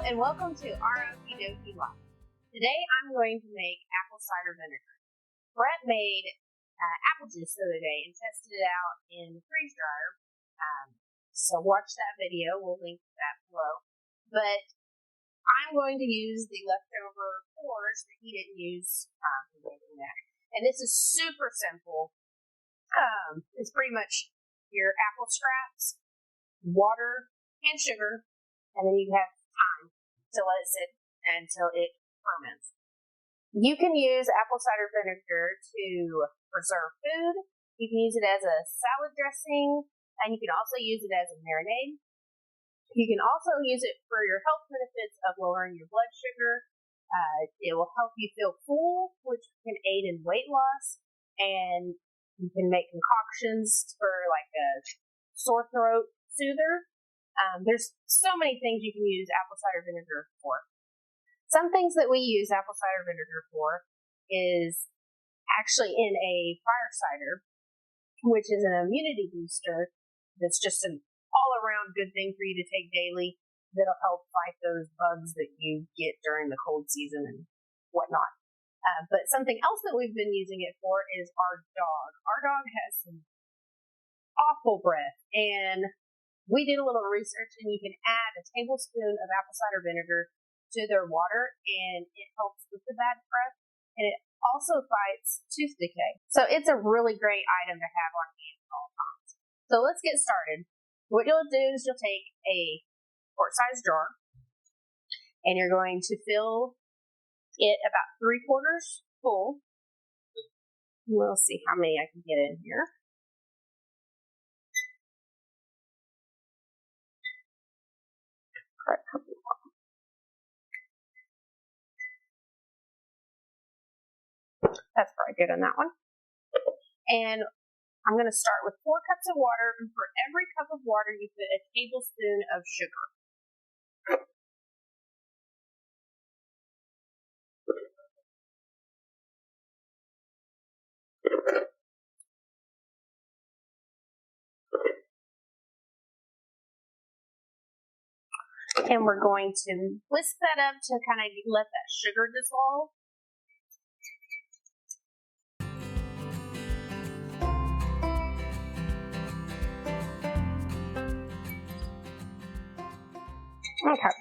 and welcome to our Okie Dokie Life. Today I'm going to make apple cider vinegar. Brett made apple juice the other day and tested it out in the freeze dryer. So watch that video, we'll link that below. But I'm going to use the leftover cores that he didn't use for making that. And this is super simple. It's pretty much your apple scraps, water, and sugar, and then you have time to let it sit until it ferments. You can use apple cider vinegar to preserve food. You can use it as a salad dressing, and you can also use it as a marinade. You can also use it for your health benefits of lowering your blood sugar. It will help you feel full, which can aid in weight loss, and you can make concoctions for like a sore throat soother. There's so many things you can use apple cider vinegar for. Some things that we use apple cider vinegar for is actually in a fire cider, which is an immunity booster that's just an all-around good thing for you to take daily that'll help fight those bugs that you get during the cold season and whatnot. But something else that we've been using it for is our dog. Our dog has some awful breath, and we did a little research, and you can add a tablespoon of apple cider vinegar to their water, and it helps with the bad breath, and it also fights tooth decay. So it's a really great item to have on hand at all times. So let's get started. What you'll do is you'll take a quart-sized jar, and you're going to fill it about 3/4 full. We'll see how many I can get in here. That's probably good on that one. And I'm going to start with 4 cups of water, and for every cup of water, you put a tablespoon of sugar. And we're going to whisk that up to kind of let that sugar dissolve. Okay.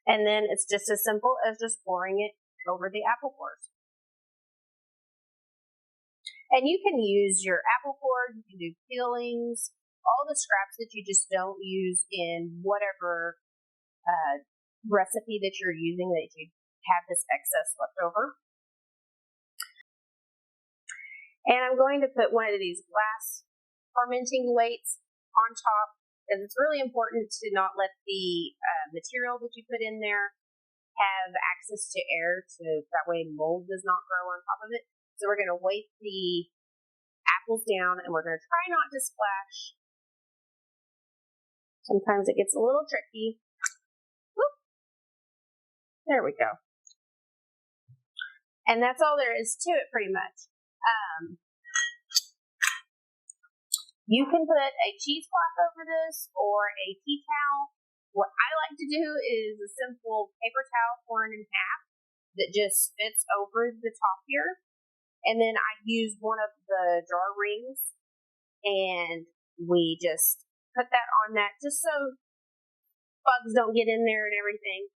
And then it's just as simple as just pouring it over the apple cores. And you can use your apple core, you can do peelings, all the scraps that you just don't use in whatever recipe that you're using that you have this excess left over. And I'm going to put one of these glass fermenting weights on top, because it's really important to not let the material that you put in there have access to air, so that way mold does not grow on top of it. So we're going to weight the apples down, and we're going to try not to splash. Sometimes it gets a little tricky. Whoop. There we go. And that's all there is to it pretty much. You can put a cheesecloth over this or a tea towel. What I like to do is a simple paper towel torn in half that just fits over the top here. And then I use one of the jar rings, and we just put that on that just so bugs don't get in there and everything.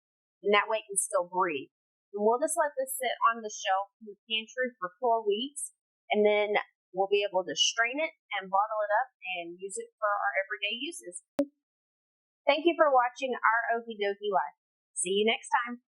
And that way it can still breathe. And we'll just let this sit on the shelf in the pantry for 4 weeks, and then we'll be able to strain it and bottle it up and use it for our everyday uses. Thank you for watching our Okie Dokie Life. See you next time.